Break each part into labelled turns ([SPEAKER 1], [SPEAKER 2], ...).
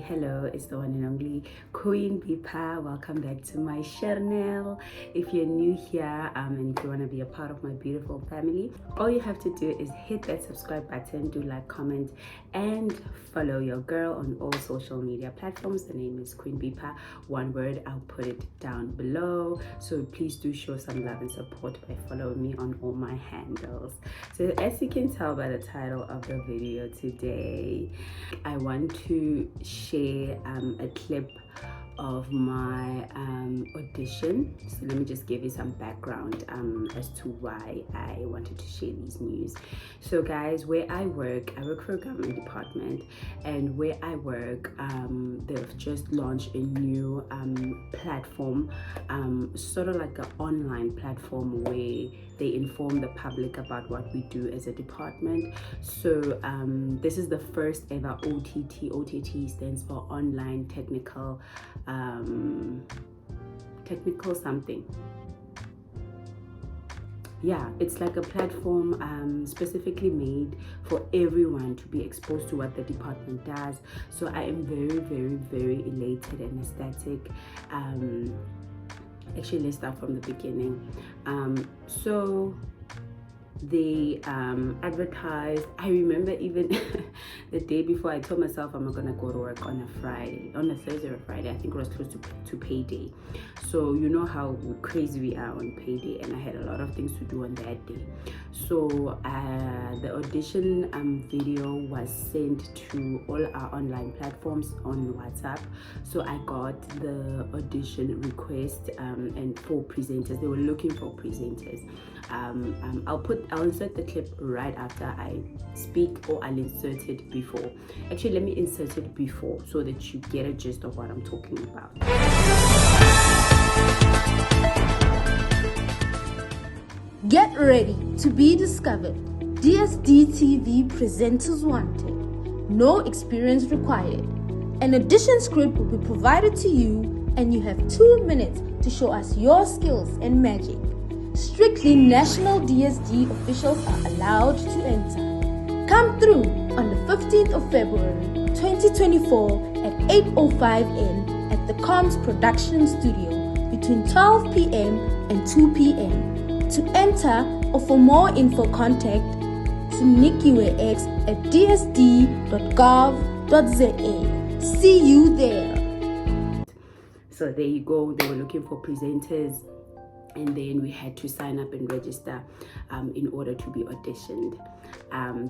[SPEAKER 1] Hello, it's the one and only Queen Beepa. Welcome back to my channel. If you're new here and if you want to be a part of my beautiful family, all you have to do is hit that subscribe button, do like, comment, and follow your girl on all social media platforms. The name is Queen Beepa. One word, I'll put it down below. So please do show some love and support by following me on all my handles. So as you can tell by the title of the video today, I want to share a clip of my audition. So let me just give you some background as to why I wanted to share these news. So guys, where I work for a government department, and where I work they've just launched a new platform, sort of like an online platform where they inform the public about what we do as a department. So this is the first ever OTT. OTT stands for online technical something. Yeah, it's like a platform specifically made for everyone to be exposed to what the department does. So I am very elated and ecstatic. Actually, let's start from the beginning. So they advertised. I remember even the day before, I told myself I'm not gonna go to work on a Thursday or Friday. I think it was close to payday. So you know how crazy we are on payday, and I had a lot of things to do on that day. So the audition video was sent to all our online platforms on WhatsApp. So I got the audition request and for presenters. They were looking for presenters. I'll insert the clip right after I speak, or I'll insert it before. Actually, let me insert it before so that you get a gist of what I'm talking about.
[SPEAKER 2] Get ready to be discovered. DSD TV presenters wanted. No experience required. An audition script will be provided to you, and you have 2 minutes to show us your skills and magic. Strictly national DSD officials are allowed to enter. Come through on the 15th of February 2024 at 8:05 am at the Comms Production Studio between 12 p.m. and 2 p.m. To enter or for more info, contact X at dsd.gov.za. See you there.
[SPEAKER 1] So there you go. They were looking for presenters, and then we had to sign up and register in order to be auditioned.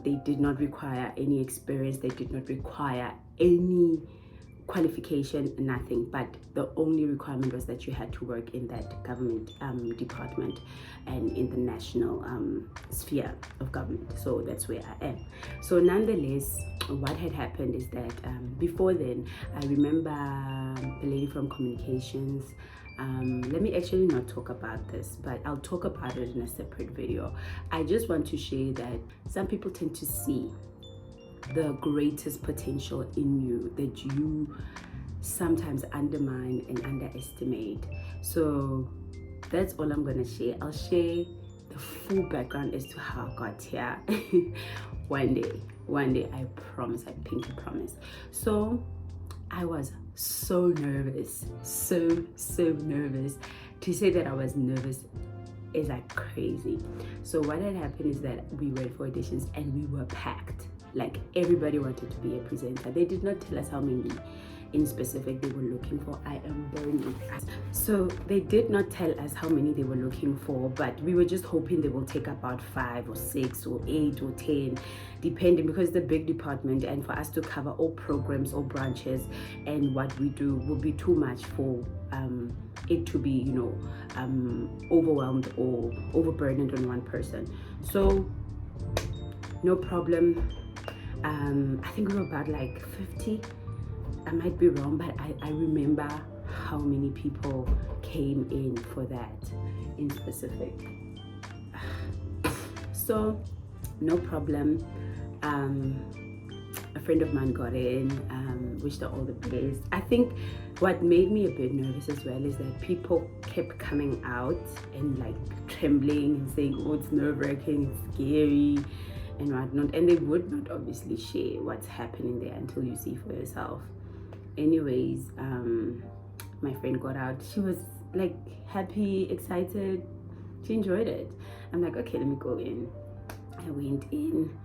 [SPEAKER 1] They did not require any experience. They did not require any qualification, nothing, but the only requirement was that you had to work in that government department and in the national sphere of government. So that's where I am. So nonetheless, what had happened is that before then, I remember the lady from communications. Let me actually not talk about this, but I'll talk about it in a separate video. I just want to share that some people tend to see the greatest potential in you that you sometimes undermine and underestimate. So that's all I'm gonna share. I'll share the full background as to how I got here. one day, I promise, I pinky promise. So I was so nervous, so nervous. To say that I was nervous is like crazy. So what had happened is that we went for auditions and we were packed. Like everybody wanted to be a presenter. They did not tell us how many in specific they were looking for. I am burning. So they did not tell us how many they were looking for, but we were just hoping they will take about 5 or 6 or 8 or 10, depending, because the big department, and for us to cover all programs, all branches, and what we do will be too much for it to be, you know, overwhelmed or overburdened on one person. So no problem. I think we were about like 50. I might be wrong, but I remember how many people came in for that in specific. So no problem. A friend of mine got in, wished her all the best. I think what made me a bit nervous as well is that people kept coming out and like trembling and saying, oh, it's nerve-wracking, it's scary and whatnot, and they would not obviously share what's happening there until you see for yourself. anyways, my friend got out. She was like happy, excited. She enjoyed it. I'm like, okay, let me go in. I went in,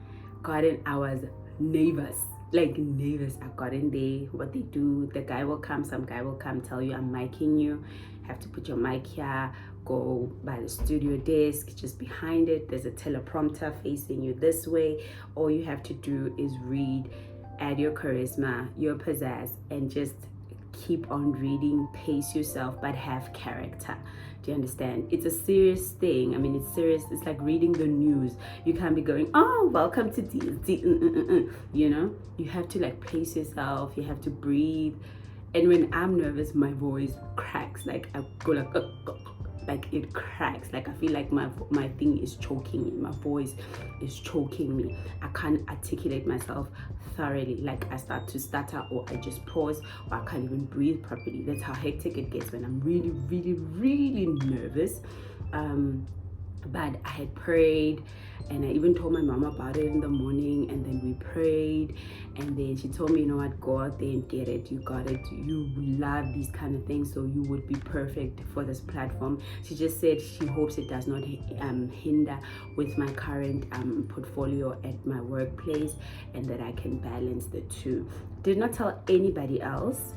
[SPEAKER 1] got in. I was nervous, like nervous. I got in there. What they do, the guy will come, some guy will come, tell you I'm micing you. Have to put your mic here. Go by the studio desk, just behind it. There's a teleprompter facing you this way. All you have to do is read, add your charisma, your pizzazz, and just keep on reading. Pace yourself, but have character. Do you understand? It's a serious thing. I mean, it's serious. It's like reading the news. You can't be going, oh, welcome to DSD. You know, you have to like pace yourself. You have to breathe. And when I'm nervous, my voice cracks. Like I go like it cracks. Like I feel like my thing is choking me. My voice is choking me. I can't articulate myself thoroughly. Like I start to stutter, or I just pause, or I can't even breathe properly. That's how hectic it gets when I'm really, really, really nervous. But I had prayed, and I even told my mom about it in the morning, and then we prayed, and then she told me, you know what, go out there and get it. You got it. You love these kind of things, so you would be perfect for this platform. She just said she hopes it does not hinder with my current portfolio at my workplace, and that I can balance the two. Did not tell anybody else.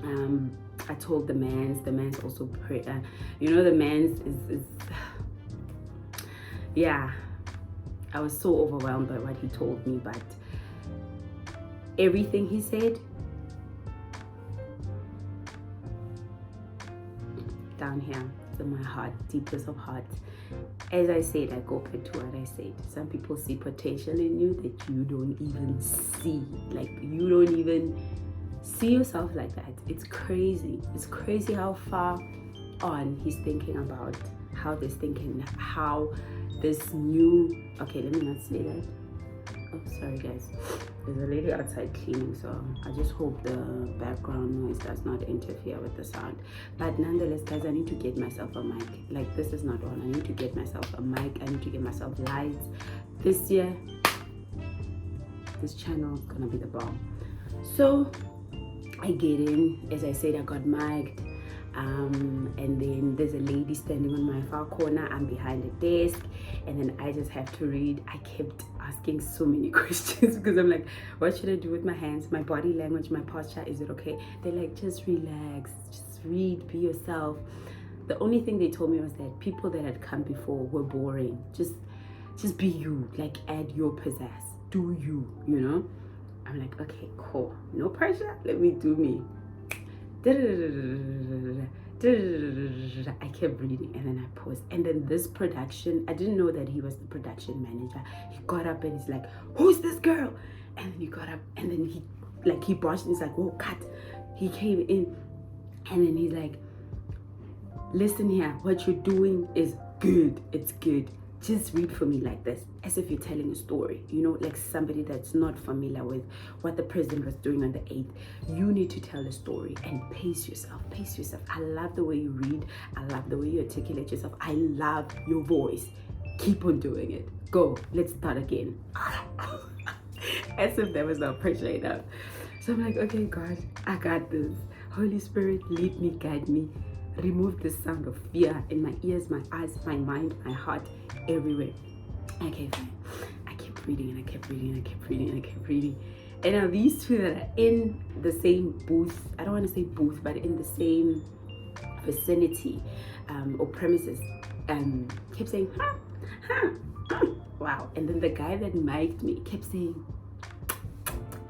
[SPEAKER 1] I told the man's also pray. You know, the man's is yeah, I was so overwhelmed by what he told me, but everything he said, down here, it's in my heart, deepest of hearts. As I said, I go back to what I said. Some people see potential in you that you don't even see. Like, you don't even see yourself like that. It's crazy. It's crazy how far on he's thinking about how this thinking, how this new, okay, let me not say that. Oh, sorry guys, there's a lady outside cleaning, so I just hope the background noise does not interfere with the sound. But nonetheless, guys, I need to get myself a mic. Like, this is not on. I need to get myself a mic. I need to get myself lights. This year, this channel is gonna be the bomb. So I get in, as I said, I got mic'd. And then there's a lady standing on my far corner. I'm behind the desk, and then I just have to read. I kept asking so many questions because I'm like, what should I do with my hands, my body language, my posture? Is it okay? They're like, just relax, just read, be yourself. The only thing they told me was that people that had come before were boring. Just be you, like add your pizzazz, do you, you know? I'm like, okay, cool, no pressure, let me do me. I kept reading, and then I paused. And then this production, I didn't know that he was the production manager. He got up and he's like, who's this girl? And then he got up, and then he brushed and he's like, whoa, cut. He came in, and then he's like, listen here, what you're doing is good. It's good. Just read for me like this, as if you're telling a story, you know, like somebody that's not familiar with what the president was doing on the 8th. You need to tell a story and pace yourself, pace yourself. I love the way you read. I love the way you articulate yourself. I love your voice. Keep on doing it. Go, let's start again. As if there was no pressure enough. So I'm like, okay, God, I got this. Holy Spirit, lead me, guide me. Remove the sound of fear in my ears, my eyes, my mind, my heart, everywhere. Okay, fine. I kept reading, and I kept reading, and I kept reading, and I kept reading. And now these two that are in the same booth, I don't want to say booth, but in the same vicinity or premises, kept saying, wow. And then the guy that mic'd me kept saying,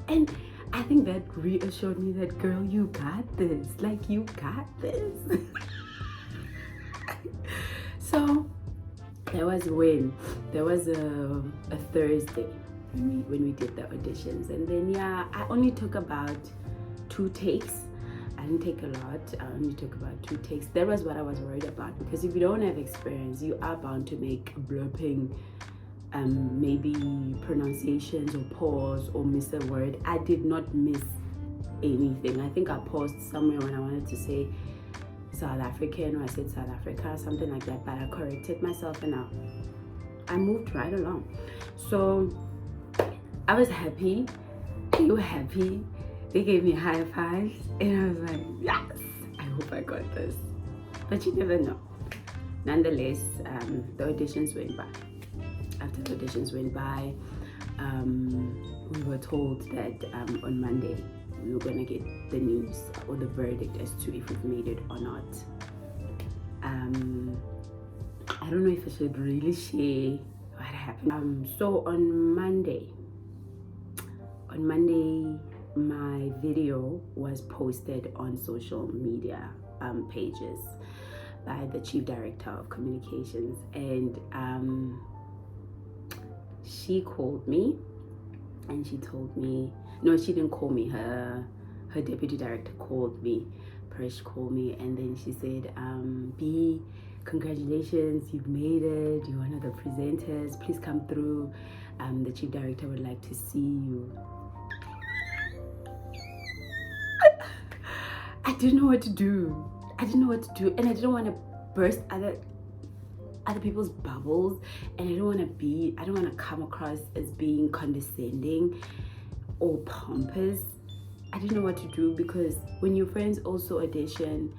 [SPEAKER 1] and I think that reassured me that, girl, you got this. Like, you got this. So there was a Thursday when we did the auditions, and then yeah, I only took about 2 takes. I didn't take a lot. I only took about 2 takes. That was what I was worried about, because if you don't have experience, you are bound to make blurping, maybe pronunciations or pause or miss a word. I did not miss anything. I think I paused somewhere when I wanted to say South African, or I said South Africa, something like that, but I corrected myself and I moved right along. So I was happy, you were happy, They gave me high fives, and I was like, yes, I hope I got this. But you never know. Nonetheless, the auditions went by. After the auditions went by, we were told that on Monday we were gonna get the news or the verdict as to if we've made it or not. I don't know if I should really share what happened. So on Monday, my video was posted on social media pages by the chief director of communications, and she called me and she told me, no, she didn't call me, her deputy director called me. Presh called me, and then she said, B, congratulations, you've made it, you're one of the presenters, please come through, the chief director would like to see you. I didn't know what to do, and I didn't want to burst other people's bubbles, and I don't want to come across as being condescending or pompous. I didn't know what to do, because when your friends also audition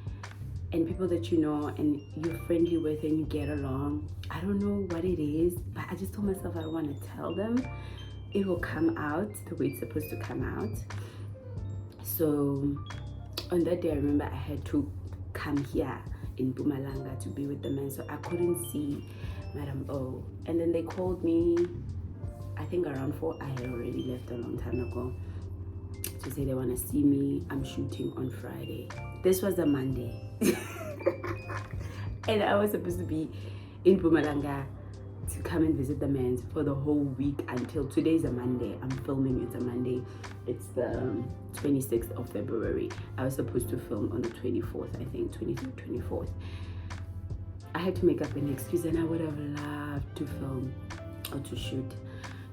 [SPEAKER 1] and people that you know and you're friendly with and you get along, I don't know what it is, but I just told myself I don't want to tell them. It will come out the way it's supposed to come out. So on that day, I remember I had to come here in Mpumalanga to be with the men, so I couldn't see Madam O. And then they called me, I think around 4. I had already left a long time ago, to say they want to see me. I'm shooting on Friday. This was a Monday. And I was supposed to be in Mpumalanga to come and visit the men for the whole week until today's a Monday. I'm filming, it's a Monday. It's the 26th of February. I was supposed to film on the 24th, I think, 23rd, 24th. I had to make up an excuse, and I would have loved to film or to shoot.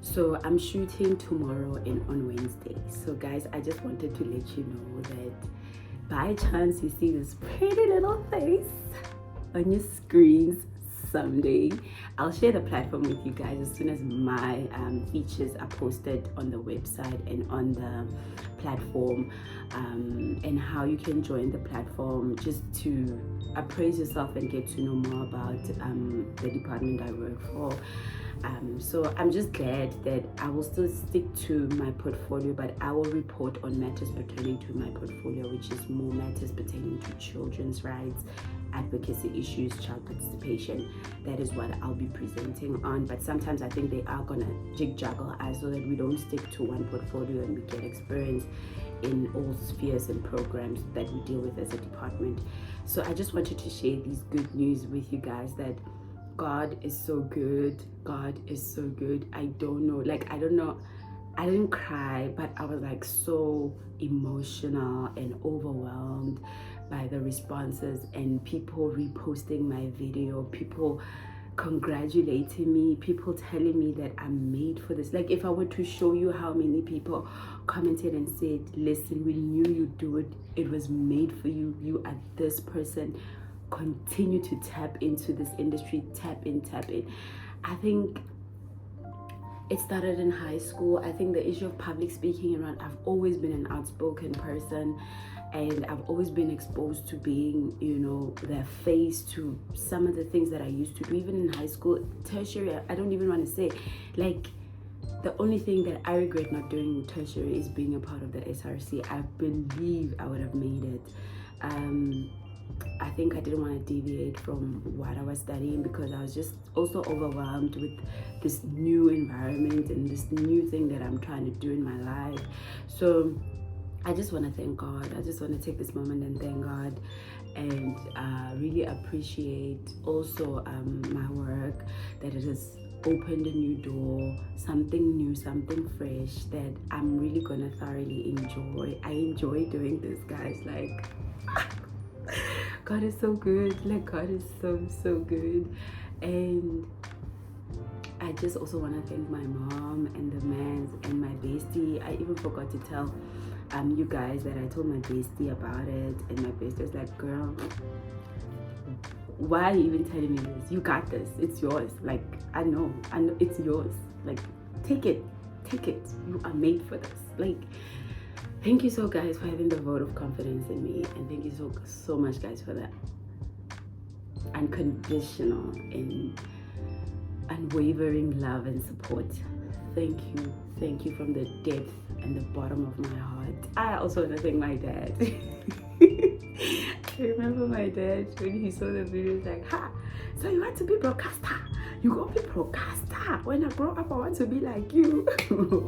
[SPEAKER 1] So I'm shooting tomorrow and on Wednesday. So guys, I just wanted to let you know that by chance you see this pretty little face on your screens someday, I'll share the platform with you guys as soon as my features are posted on the website and on the platform, and how you can join the platform just to appraise yourself and get to know more about the department I work for. So I'm just glad that I will still stick to my portfolio, but I will report on matters pertaining to my portfolio, which is more matters pertaining to children's rights, advocacy issues, child participation. That is what I'll be presenting on. But sometimes I think they are gonna jiggle us so that we don't stick to one portfolio and we get experience in all spheres and programs that we deal with as a department. So I just wanted to share these good news with you guys, that God is so good. God is so good. I don't know, I didn't cry, but I was like so emotional and overwhelmed by the responses and people reposting my video, people congratulating me, people telling me that I'm made for this. Like, if I were to show you how many people commented and said, listen, we knew you'd do it, it was made for you, you are this person, continue to tap into this industry, tap in. I think it started in high school. I think the issue of public speaking around, I've always been an outspoken person, and I've always been exposed to being, the face to some of the things that I used to do, even in high school, tertiary. I don't even want to say, like, the only thing that I regret not doing in tertiary is being a part of the SRC. I believe I would have made it. I think I didn't want to deviate from what I was studying, because I was just also overwhelmed with this new environment and this new thing that I'm trying to do in my life. So I just want to thank God. I just want to take this moment and thank God, and really appreciate also my work, that it has opened a new door, something new, something fresh that I'm really gonna thoroughly enjoy. I enjoy doing this, guys. Like, God is so good. Like, God is so good. And I just also want to thank my mom and the mans and my bestie. I even forgot to tell you guys that I told my bestie about it, and my bestie was like, girl, why are you even telling me this? You got this. It's yours. Like, I know it's yours. Like, take it. You are made for this. Like, Thank you so guys for having the vote of confidence in me, and thank you so much guys for that unconditional and unwavering love and support. Thank you from the depth and the bottom of my heart. I also want to thank my dad. I remember my dad when he saw the video, was like, ha, so you want to be broadcaster? You gonna be broadcaster? When I grow up I want to be like you.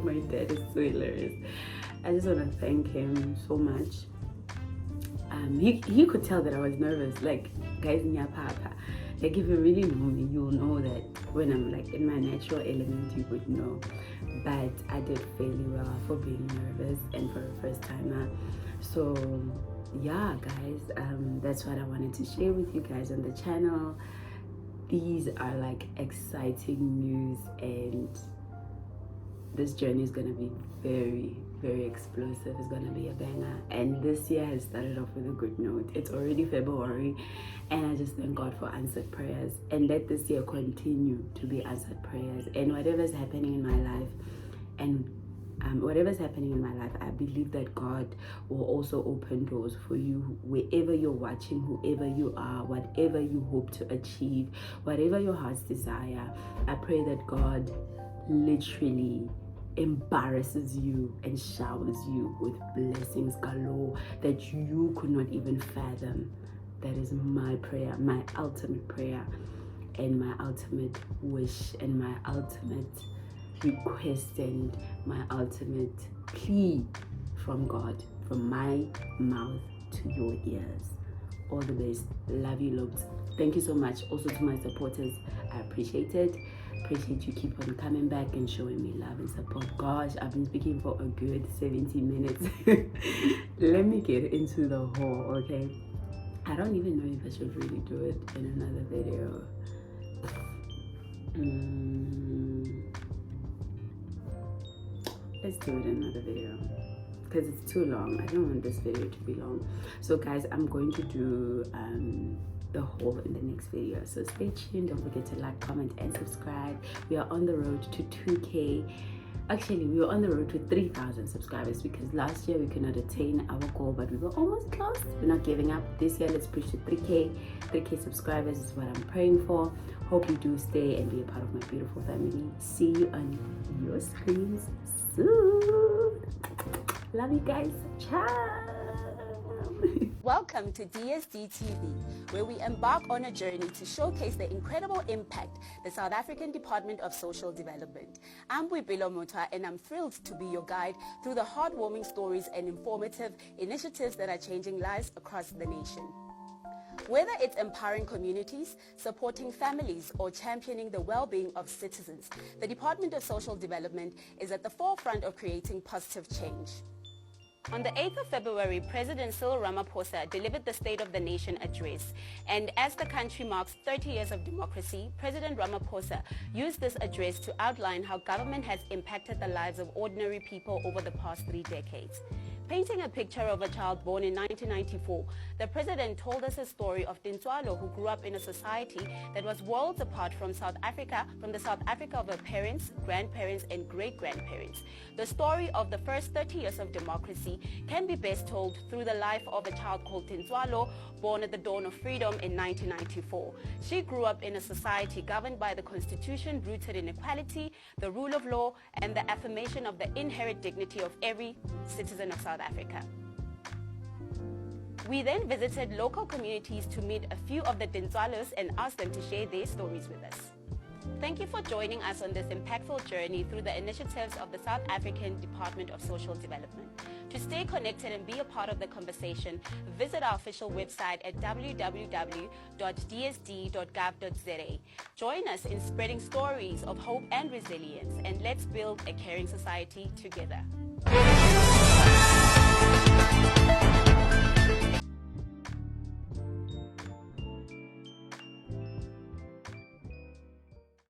[SPEAKER 1] My dad is so hilarious. I just want to thank him so much. He could tell that I was nervous. Like, guys, papa. Like, if you really know me, you'll know that when I'm like in my natural element, you would know. But I did fairly well for being nervous and for a first timer. So yeah, guys, that's what I wanted to share with you guys on the channel. These are like exciting news, and this journey is gonna be very, very explosive. It's gonna be a banger, and this year has started off with a good note. It's already February, and I just thank God for answered prayers, and let this year continue to be answered prayers. And whatever's happening in my life, and whatever's happening in my life, I believe that God will also open doors for you wherever you're watching, whoever you are, whatever you hope to achieve, whatever your heart's desire. I pray that God literally embarrasses you and showers you with blessings galore that you could not even fathom. That is my prayer, my ultimate prayer, and my ultimate wish, and my ultimate request, and my ultimate plea from God, from my mouth to your ears. All the best. Love you loads. Thank you so much. Also to my supporters, I appreciate it. Appreciate you keep on coming back and showing me love and support. Gosh, I've been speaking for a good 70 minutes. Let me get into the haul, okay? I don't even know if I should really do it in another video. Let's do it in another video because it's too long. I don't want this video to be long. So guys, I'm going to do the haul in the next video, so stay tuned. Don't forget to like, comment, and subscribe. We are on the road to 2K. Actually, we were on the road to 3,000 subscribers because last year we could not attain our goal, but we were almost close. We're not giving up. This year, let's push to 3K subscribers is what I'm praying for. Hope you do stay and be a part of my beautiful family. See you on your screens soon. Love you guys. Ciao.
[SPEAKER 3] Welcome to DSD TV, where we embark on a journey to showcase the incredible impact the South African Department of Social Development. I'm Queen Beepa, and I'm thrilled to be your guide through the heartwarming stories and informative initiatives that are changing lives across the nation. Whether it's empowering communities, supporting families, or championing the well-being of citizens, the Department of Social Development is at the forefront of creating positive change. On the 8th of February, President Cyril Ramaphosa delivered the State of the Nation address. And as the country marks 30 years of democracy, President Ramaphosa used this address to outline how government has impacted the lives of ordinary people over the past 3 decades. Painting a picture of a child born in 1994, the president told us a story of Dintswalo, who grew up in a society that was worlds apart from South Africa, from the South Africa of her parents, grandparents, and great-grandparents. The story of the first 30 years of democracy can be best told through the life of a child called Dintswalo, born at the dawn of freedom in 1994. She grew up in a society governed by the Constitution, rooted in equality, the rule of law, and the affirmation of the inherent dignity of every citizen of South Africa. We then visited local communities to meet a few of the Dintswalos and asked them to share their stories with us. Thank you for joining us on this impactful journey through the initiatives of the South African Department of Social Development. To stay connected and be a part of the conversation, visit our official website at www.dsd.gov.za. Join us in spreading stories of hope and resilience, and let's build a caring society together.